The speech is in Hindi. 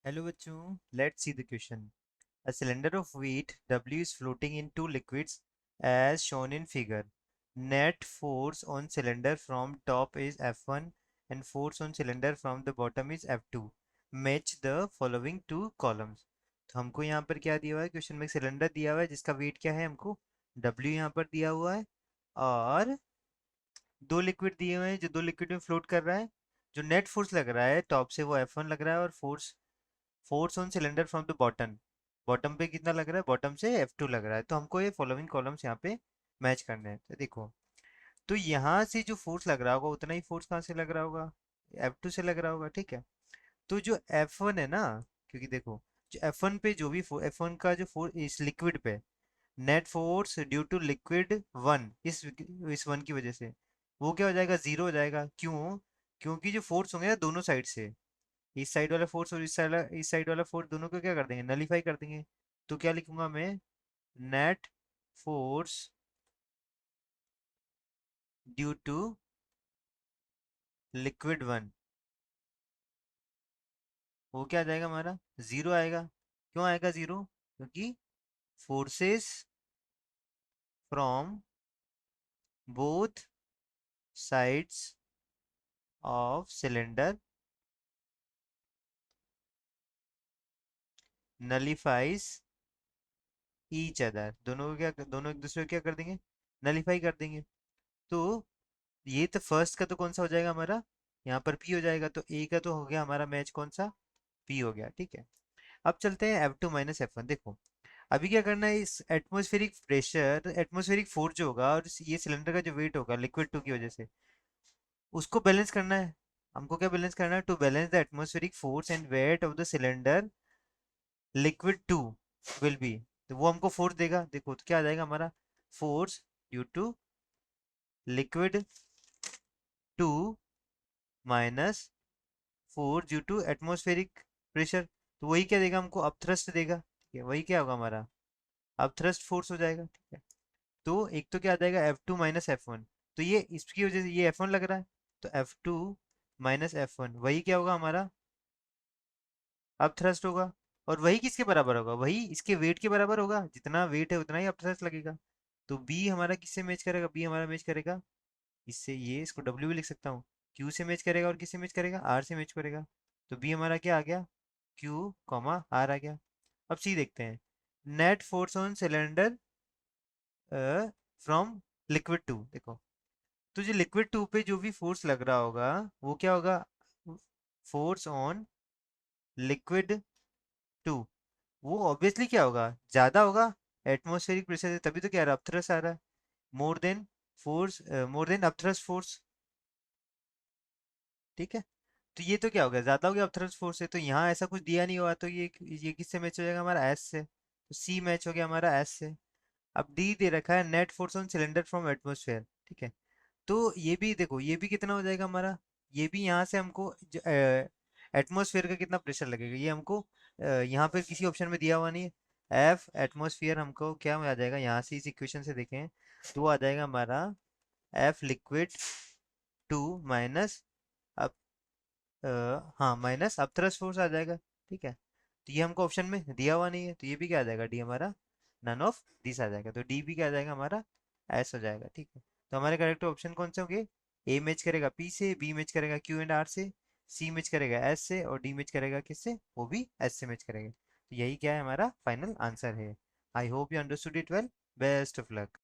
Hello बच्चों, let's see the question. A cylinder of weight W is floating in two liquids as shown in figure. Net force on cylinder from top is F1 and force on cylinder from the bottom is F2. Match the following two columns. तो हमको यहाँ पर क्या दिया हुआ है, क्वेश्चन में सिलेंडर दिया हुआ है जिसका वेट क्या है, हमको W यहाँ पर दिया हुआ है और दो लिक्विड दिए हुए हैं जो दो लिक्विड में फ्लोट कर रहा है। जो नेट फोर्स लग रहा है टॉप से वो F1 लग रहा है और force force on cylinder from the bottom, bottom पे कितना लग रहा है, बॉटम से F2 लग रहा है। तो हमको ये फॉलोइंग कॉलम्स यहाँ पे मैच करने हैं। तो देखो, तो यहाँ से जो फोर्स लग रहा होगा उतना ही फोर्स कहाँ से लग रहा होगा, F2 से लग रहा होगा, ठीक है। तो जो F1 है ना, क्योंकि देखो जो F1 पे जो भी F1 का जो फोर्स इस लिक्विड पे net force due to liquid one, इस वन की वजह से वो क्या हो जाएगा, जीरो हो जाएगा। क्यों? क्योंकि जो फोर्स होंगे ना दोनों साइड से, इस साइड वाला फोर्स और इस साइड वाला फोर्स दोनों को क्या कर देंगे, नलीफाई कर देंगे। तो क्या लिखूंगा मैं, net force due to liquid one, वो क्या आ जाएगा हमारा, जीरो आएगा। क्यों आएगा जीरो? क्योंकि forces from both sides of cylinder nullifies each other, दोनों को क्या, दोनों एक दूसरे को क्या कर देंगे, नलीफाई कर देंगे। तो ये तो फर्स्ट का तो कौन सा हो जाएगा हमारा, यहाँ पर पी हो जाएगा। तो ए का तो हो गया हमारा मैच, कौन सा, पी हो गया, ठीक है। अब चलते हैं F2 माइनस F1। देखो अभी क्या करना है, इस एटमॉस्फेरिक प्रेशर, एटमॉस्फेरिक फोर्स जो होगा और ये सिलेंडर का जो वेट होगा लिक्विड टू की वजह से, उसको बैलेंस करना है। हमको क्या बैलेंस करना है, to balance the atmospheric force and weight of the cylinder liquid two will be, तो वो हमको फोर्स देगा। देखो तो क्या आ जाएगा हमारा, force due to liquid two minus force due to atmospheric pressure. तो वही क्या देगा हमको, अपथ्रस्ट देगा, ठीक है। वही क्या होगा हमारा, अपथ्रस्ट फोर्स हो जाएगा, ठीक है। तो एक तो क्या आ जाएगा F2 माइनस F1, तो ये इसकी वजह से ये F1 लग रहा है, तो F2 माइनस F1 वही क्या होगा हमारा, अपथ्रस्ट होगा। और वही किसके बराबर होगा, वही इसके वेट के बराबर होगा, जितना वेट है उतना ही अपथ्रस्ट लगेगा। तो B हमारा किससे मैच करेगा, B हमारा मैच करेगा इससे, ये इसको W भी लिख सकता हूँ। Q से मैच करेगा और किससे मैच करेगा, R से मैच करेगा। तो B हमारा क्या आ गया, Q कॉमा R आ गया। अब C देखते हैं, net force on cylinder from liquid two. देखो तो जो लिक्विड टू पे जो भी फोर्स लग रहा होगा वो क्या होगा, फोर्स ऑन लिक्विड टू, वो ऑब्वियसली क्या होगा, ज्यादा होगा एटमॉस्फेरिक प्रेशर से, तभी तो क्या रहा, अपथ्रस्ट आ रहा है, more than force, more than upthrust force, ठीक है। तो ये तो क्या हो गया, ज्यादा हो गया अपथ्रस्ट फोर्स से। तो यहाँ ऐसा कुछ दिया नहीं हुआ, तो ये किससे मैच हो जाएगा हमारा, एस से। तो सी मैच हो गया हमारा एस से। अब डी दे रखा है, net force on cylinder from atmosphere, ठीक है। तो ये भी देखो, ये भी कितना हो जाएगा हमारा, ये भी यहाँ से हमको एटमॉस्फेयर का कितना प्रेशर लगेगा, ये हमको यहाँ पे किसी ऑप्शन में दिया हुआ नहीं है। एफ एटमॉस्फेयर हमको क्या आ जाएगा, यहाँ से इस इक्वेशन से देखें तो वो आ जाएगा हमारा एफ लिक्विड टू माइनस, अब हाँ माइनस अब थ्रस्ट फोर्स आ जाएगा, ठीक है। तो ये हमको ऑप्शन में दिया हुआ नहीं है, तो ये भी क्या आ जाएगा, डी हमारा नन ऑफ दिस आ जाएगा। तो डी भी क्या आ जाएगा हमारा, एस हो जाएगा, ठीक है। तो हमारे करेक्ट ऑप्शन कौन से होंगे, ए मैच करेगा पी से, बी मैच करेगा क्यू एंड आर से, सी मैच करेगा एस से और डी मैच करेगा किससे, वो भी एस से मैच करेगा। तो यही क्या है, हमारा फाइनल आंसर है। I hope you understood it well. Best of luck.